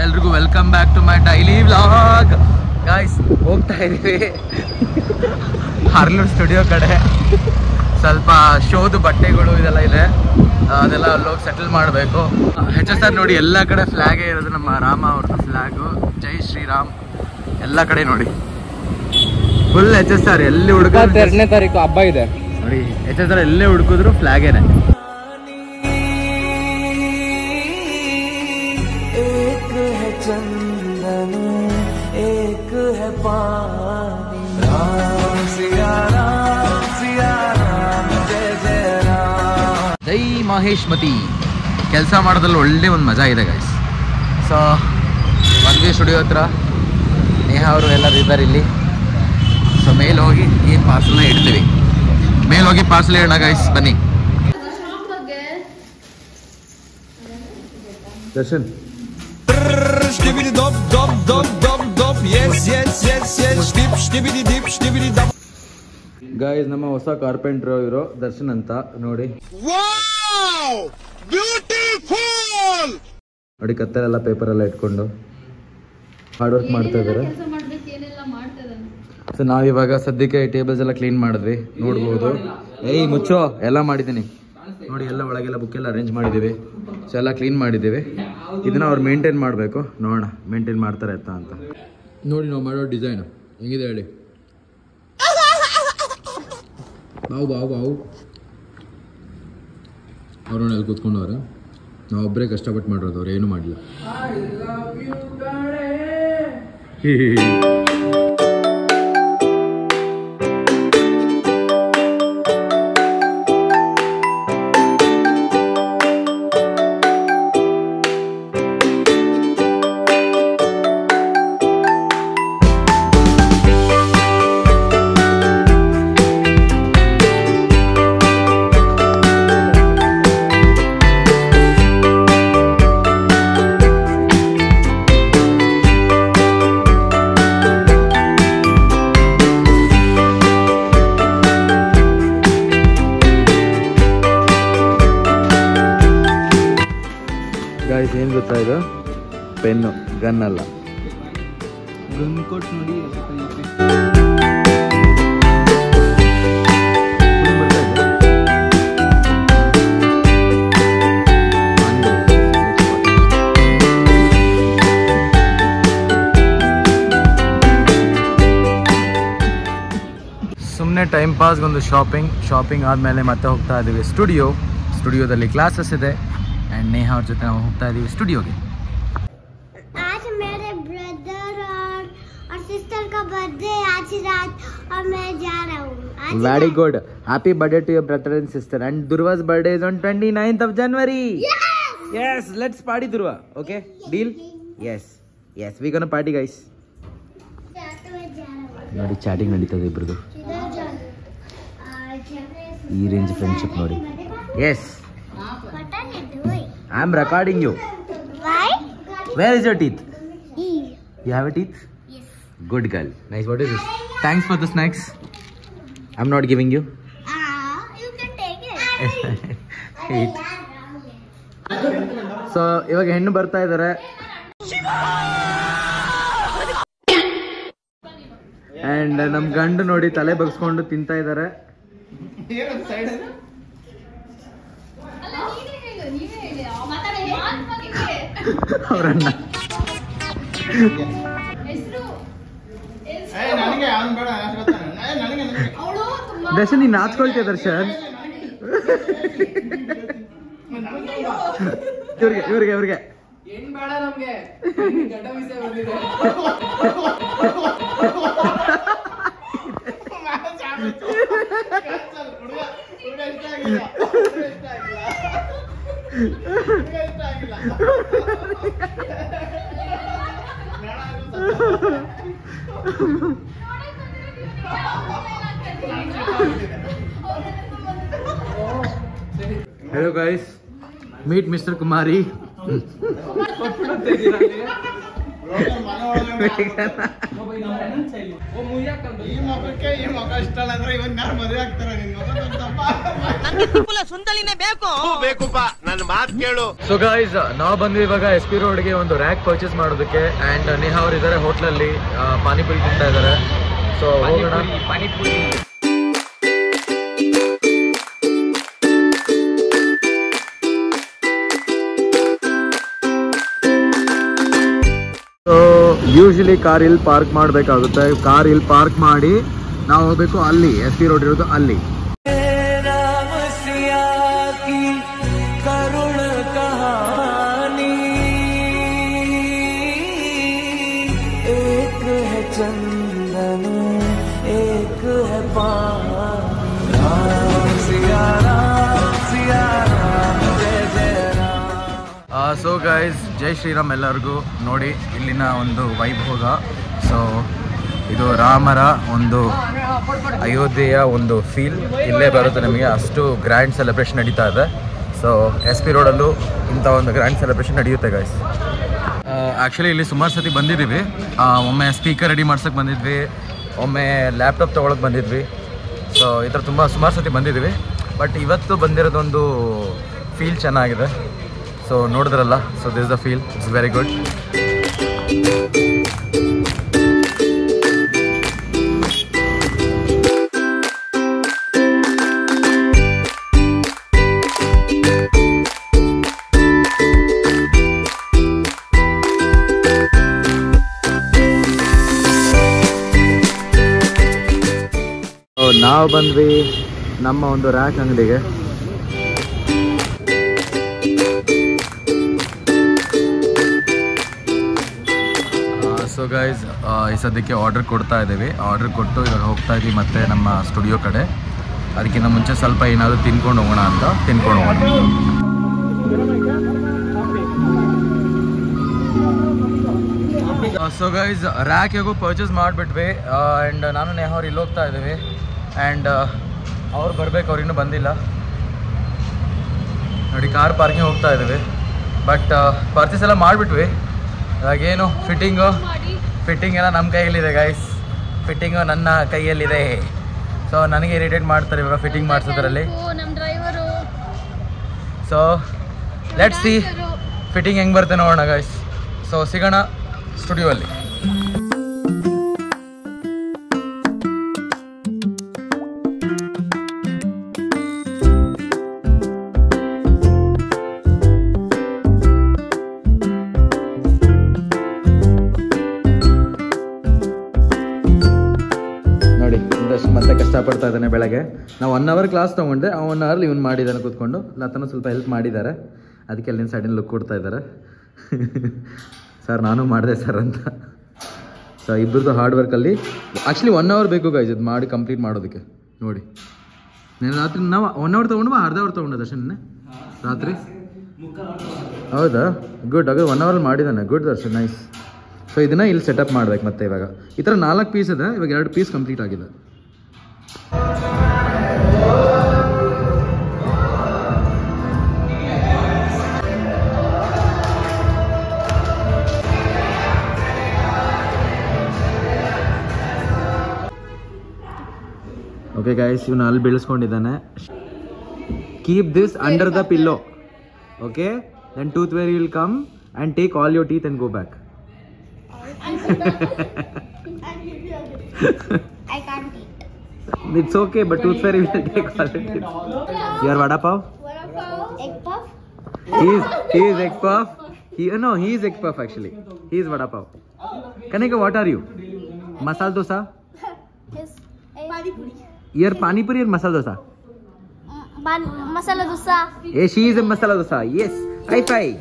ಎಲ್ರಿಗೂ welcome back to my daily vlog. Guys ಹೋಗ್ತಾ ಇದೀವಿ ಹಾರ್ಲೂರ್ ಸ್ಟುಡಿಯೋ ಕಡೆ. ಸ್ವಲ್ಪ ಶೋದು ಬಟ್ಟೆಗಳು ಇದೆಲ್ಲ ಇದೆ, ಅದೆಲ್ಲ ಅಲ್ಲೋಗಿ ಸೆಟಲ್ ಮಾಡಬೇಕು. HSR ನೋಡಿ ಎಲ್ಲ ಕಡೆ ಫ್ಲಾಗೇ ಇರೋದು, ನಮ್ಮ ರಾಮ ಅವ್ರದ್ದು ಫ್ಲಾಗು, ಜೈ ಶ್ರೀರಾಮ್. ಎಲ್ಲ ಕಡೆ ನೋಡಿ ಫುಲ್ HSR. ಎಲ್ಲಿ ಹುಡುಕಿದ್ರು 2ನೇ ತಾರೀಕು ಹಬ್ಬ ಇದೆ ನೋಡಿ, HSR ಎಲ್ಲೇ ಹುಡುಕಿದ್ರು ಫ್ಲಾಗೇನೆ. ಜೈ ಮಹೇಶ್ಮತಿ. ಕೆಲಸ ಮಾಡೋದ್ರಲ್ಲಿ ಒಳ್ಳೆ ಒಂದು ಮಜಾ ಇದೆ ಗೈಸ್. ಸೊ ಒಂದೇ ಸ್ಟುಡಿಯೋ ಹತ್ರ ನೇಹ ಅವರು ಎಲ್ಲರೂ ಇದ್ದಾರೆ ಇಲ್ಲಿ. ಸೊ ಮೇಲೆ ಹೋಗಿ ಈ ಪಾರ್ಸಲ್ನ ಇಡ್ತೀವಿ. ಮೇಲೆ ಹೋಗಿ ಪಾರ್ಸಲ್ ಇಡೋಣ ಗೈಸ್, ಬನ್ನಿ. ದರ್ಶನ್ ಗಾಯ್ಸ್, ನಮ್ಮ ಹೊಸ ಕಾರ್ಪೆಂಟ್ರು ಇವರು ದರ್ಶನ್ ಅಂತ ನೋಡಿ. ನೋಡಿ ಕತ್ತಲೆಲ್ಲ ಪೇಪರ್ ಎಲ್ಲ ಇಟ್ಕೊಂಡು ಹಾರ್ಡ್ ವರ್ಕ್ ಮಾಡ್ತಾ ಇದ್ದಾರೆ. ಸೊ ನಾವಿವಾಗ ಸದ್ಯಕ್ಕೆ ಟೇಬಲ್ಸ್ ಎಲ್ಲ ಕ್ಲೀನ್ ಮಾಡಿದ್ವಿ, ನೋಡ್ಬೋದು. ಏಯ್ ಮುಚ್ಚೋ, ಎಲ್ಲ ಮಾಡಿದ್ದೀನಿ ನೋಡಿ. ಎಲ್ಲ ಒಳಗೆಲ್ಲ ಬುಕ್ ಎಲ್ಲ ಅರೇಂಜ್ ಮಾಡಿದ್ದೀವಿ. ಸೊ ಎಲ್ಲ ಕ್ಲೀನ್ ಮಾಡಿದ್ದೀವಿ. ಇದನ್ನ ಅವ್ರು ಮೇಂಟೈನ್ ಮಾಡಬೇಕು, ನೋಡೋಣ ಮೇಂಟೈನ್ ಮಾಡ್ತಾರೆ ಅಂತ. ನೋಡಿ ನಾವು ಮಾಡೋ ಡಿಸೈನ್ ಹೆಂಗಿದೆ ಹೇಳಿ. ಬಾವು ಅವ್ರು ಎಲ್ಲಿ ಕೂತ್ಕೊಂಡವ್ರೆ. ನಾವು ಒಬ್ಬರೇ ಕಷ್ಟಪಟ್ಟು ಮಾಡಿರೋದು, ಅವ್ರು ಏನೂ ಮಾಡಲಿಲ್ಲ. ಗಾಯ್ಸ್ ಏನು ಗೊತ್ತಾ, ಇದು ಪೆನ್ನು, ಗನ್ ಅಲ್ಲ. ಗನ್ ಕೊಟ್ಟು ನೋಡಿ. ಸುಮ್ಮನೆ ಟೈಮ್ ಪಾಸ್ಗೊಂದು ಶಾಪಿಂಗ್ ಆದಮೇಲೆ ಮತ್ತೆ ಹೋಗ್ತಾ ಇದ್ದೀವಿ ಸ್ಟುಡಿಯೋದಲ್ಲಿ ಕ್ಲಾಸಸ್ ಇದೆ. एंड नेहा और जೊತೆ ನಾವು ಹೋಗ್ತಾ ಇದೀವಿ ಸ್ಟುಡಿಯೋಗೆ. आज मेरे ब्रदर और सिस्टर का बर्थडे आज रात और मैं जा रहा हूँ. Very good, happy birthday to your brother and sister. And Durva's birthday is on 29th of January. Yes, let's party Durva. Okay, deal? Yes, we gonna party guys. ನೋಡಿ ಚಾಟಿಂಗ್ ನಡೀತದೆ ಇಬ್ರದು. ಈ ರೇಂಜ್ ಫ್ರೆಂಡ್ಶಿಪ್ ನೋಡಿ. Yes, I am recording you. Why? Where is your teeth? Here. You have a teeth? Yes. Good girl. Nice. What is this? Thanks for the snacks. I'm not giving you. You can take it. Eat. So ಇವಾಗ ಹೆಣ್ಣು ಬರ್ತಾ ಇದ್ದಾರೆ. And ನಮ್ ಗಂಡು ನೋಡಿ ತಲೆ ಬಗ್ಸ್ಕೊಂಡು ತಿಂತಾ ಇದ್ದಾರೆ. ಅವರನ್ನ ದರ್ಶನ್, ನೀನ್ ನಾಚ್ಕೊಳ್ತೀಯ ದರ್ಶನ್. ಇವ್ರಿಗೆ Hello guys, meet Mr. Kumari. ಈ ಮಕ್ಕಳಿಗೆ ಈ ಮಕ್ಕ ಇಷ್ಟ ಅಲ್ಲ ಅಂದ್ರೆ ಇವನ್ ಯಾರು ಮದುವೆ ಆಗ್ತಾರೆ ನಿನ್ ಮಗ ಸೊ ಗೈಸ್ ನಾವು ಬಂದ್ವಿ ಇವಾಗ SP ರೋಡ್ಗೆ ಒಂದು ರ್ಯಾಕ್ ಪರ್ಚೇಸ್ ಮಾಡೋದಕ್ಕೆ. ಅಂಡ್ ನೇಹಾ ಅವ್ರು ಇದ್ದಾರೆ ಹೋಟ್ಲಲ್ಲಿ, ಪಾನಿಪುರಿ ತಿಂತಾ ಇದ್ದಾರೆ. ಸೊ ಹೋಗೋಣ. ಸೊ ಯೂಶಲಿ ಕಾರ್ ಇಲ್ಲಿ ಪಾರ್ಕ್ ಮಾಡಬೇಕಾಗುತ್ತೆ. ಕಾರ್ ಇಲ್ಲಿ ಪಾರ್ಕ್ ಮಾಡಿ ನಾವು ಹೋಗ್ಬೇಕು ಅಲ್ಲಿ, SP ರೋಡ್ ಇರೋದು ಅಲ್ಲಿ. ಸೊ ಗೈಸ್, ಜೈ ಶ್ರೀರಾಮ್ ಎಲ್ಲರಿಗೂ. ನೋಡಿ ಇಲ್ಲಿನ ಒಂದು ವೈಭೋಗ. ಸೊ ಇದು ರಾಮರ ಒಂದು ಅಯೋಧ್ಯೆಯ ಒಂದು ಫೀಲ್ ಇಲ್ಲೇ ಬರುತ್ತೆ ನಮಗೆ. ಅಷ್ಟು ಗ್ರ್ಯಾಂಡ್ ಸೆಲೆಬ್ರೇಷನ್ ನಡೀತಾ ಇದೆ. ಸೊ SP ರೋಡಲ್ಲೂ ಇಂಥ ಒಂದು ಗ್ರ್ಯಾಂಡ್ ಸೆಲೆಬ್ರೇಷನ್ ನಡೆಯುತ್ತೆ ಗೈಸ್. ಆ್ಯಕ್ಚುಲಿ ಇಲ್ಲಿ ಸುಮಾರು ಸತಿ ಬಂದಿದ್ದೀವಿ. ಒಮ್ಮೆ ಸ್ಪೀಕರ್ ರೆಡಿ ಮಾಡ್ಸೋಕ್ಕೆ ಬಂದಿದ್ವಿ, ಒಮ್ಮೆ ಲ್ಯಾಪ್ಟಾಪ್ ತೊಗೊಳಕ್ಕೆ ಬಂದಿದ್ವಿ. ಸೊ ಈ ಥರ ಸುಮಾರು ಸತಿ ಬಂದಿದ್ದೀವಿ. ಬಟ್ ಇವತ್ತು ಬಂದಿರೋದೊಂದು ಫೀಲ್ ಚೆನ್ನಾಗಿದೆ. ಸೊ ನೋಡಿದ್ರಲ್ಲ, so this is the feel, it's very good. ನಾವು ಬಂದ್ವಿ ನಮ್ಮ ಒಂದು ರ್ಯಾಕ್ ಅಂಗಡಿಗೆ. ಸೊ ಗೈಸ್, ಈ ಸದ್ಯಕ್ಕೆ ಆರ್ಡರ್ ಕೊಡ್ತಾ ಇದ್ದೀವಿ. ಆರ್ಡರ್ ಕೊಟ್ಟು ಇವಾಗ ಹೋಗ್ತಾ ಇದ್ದೀವಿ ಮತ್ತೆ ನಮ್ಮ ಸ್ಟುಡಿಯೋ ಕಡೆ. ಅದಕ್ಕಿಂತ ಮುಂಚೆ ಸ್ವಲ್ಪ ಏನಾದರೂ ತಿನ್ಕೊಂಡು ಹೋಗೋಣ ಅಂತ ತಿನ್ಕೊಂಡು ಹೋಗೋಣ. ಸೊ ಗೈಸ್, ರ್ಯಾಕ್ ಹೇಗೋ ಪರ್ಚೇಸ್ ಮಾಡಿಬಿಟ್ವಿ. ಆ್ಯಂಡ್ ನಾನು ನೇಹಾ ಅವ್ರು ಇಲ್ಲಿ ಹೋಗ್ತಾ ಇದ್ದೀವಿ. ಆ್ಯಂಡ್ ಅವ್ರು ಬರಬೇಕು, ಅವ್ರು ಇನ್ನೂ ಬಂದಿಲ್ಲ. ನೋಡಿ ಕಾರ್ ಪಾರ್ಕಿಂಗ್ ಹೋಗ್ತಾ ಇದ್ದೀವಿ. ಬಟ್ ಪರ್ಚೇಸ್ ಎಲ್ಲ ಮಾಡಿಬಿಟ್ವಿ. ಇವಾಗೇನು ಫಿಟ್ಟಿಂಗ್ ಎಲ್ಲ ನಮ್ಮ ಕೈಯಲ್ಲಿದೆ ಗೈಸ್. ಫಿಟ್ಟಿಂಗು ನನ್ನ ಕೈಯಲ್ಲಿದೆ. ಸೊ ನನಗೆ ಇರಿಟೇಟ್ ಮಾಡ್ತಾರೆ ಇವಾಗ ಫಿಟ್ಟಿಂಗ್ ಮಾಡಿಸೋದ್ರಲ್ಲಿ. ಸೊ ಲೆಟ್ಸ್ ಸಿ ಫಿಟ್ಟಿಂಗ್ ಹೆಂಗೆ ಬರುತ್ತೆ ನೋಡೋಣ ಗೈಸ್. ಸೊ ಸಿಗೋಣ ಸ್ಟುಡಿಯೋ ಅಲ್ಲಿ. ಮತ್ತೆ ಕಷ್ಟಪಡ್ತಾ ಇದ್ದಾನೆ ಬೆಳಗ್ಗೆ. ನಾವು 1 ಅವರ್ ಕ್ಲಾಸ್ ತೊಗೊಂಡೆ, 1 ಅವರ್ಲಿ ಇವ್ನು ಮಾಡಿದ್ದಾನೆ ಕೂತ್ಕೊಂಡು. ಲತನೂ ಸ್ವಲ್ಪ ಹೆಲ್ಪ್ ಮಾಡಿದ್ದಾರೆ. ಅದಕ್ಕೆ ಅಲ್ಲಿನ ಸೈಡಿನ ಲುಕ್ ಕೊಡ್ತಾ ಇದ್ದಾರೆ. ಸರ್ ನಾನು ಮಾಡಿದೆ ಸರ್ ಅಂತ. ಸೊ ಇಬ್ಬರದ್ದು ಹಾರ್ಡ್ ವರ್ಕಲ್ಲಿ ಆ್ಯಕ್ಚುಲಿ 1 ಅವರ್ ಬೇಕು ಗೈಸ್ ಇದು ಮಾಡಿ ಕಂಪ್ಲೀಟ್ ಮಾಡೋದಕ್ಕೆ. ನೋಡಿ నేను ರಾತ್ರಿ ನಾವು 1 ಅವರ್ ತೊಗೊಂಡು ಅರ್ಧ ಅವರ್ ತೊಗೊಂಡೆ ದರ್ಶನ್ ರಾತ್ರಿ. ಹೌದಾ, ಗುಡ್. ಹಾಗಾದ್ರೆ 1 ಅವರ್ ಮಾಡಿದ್ದಾನೆ. Good Darshan, nice. ಸೊ ಇದನ್ನು ಇಲ್ಲಿ ಸೆಟಪ್ ಮಾಡ್ಬೇಕು. ಮತ್ತೆ ಇವಾಗ ಈ ಥರ 4 ಪೀಸ್ ಇದೆ. ಇವಾಗ 2 ಪೀಸ್ ಕಂಪ್ಲೀಟ್ ಆಗಿದೆ. ಓಕೆ ಗೈಸ್, ಇವನು ಅಲ್ಲಿ ಬೀಳಿಸ್ಕೊಂಡಿದ್ದಾನೆ. Keep this under the pillow. Okay, then tooth fairy will come and take all your teeth and go back. I can't eat. It's okay, but tooth fairy will take all the teeth. Your vada pav? Egg puff? He is egg puff. He is egg puff actually. He is vada pav. Kanika, what are you? Masala dosa? Yes. Pani puri. Your pani puri or masala dosa? Masala dosa. She is a masala dosa. Yes. High five.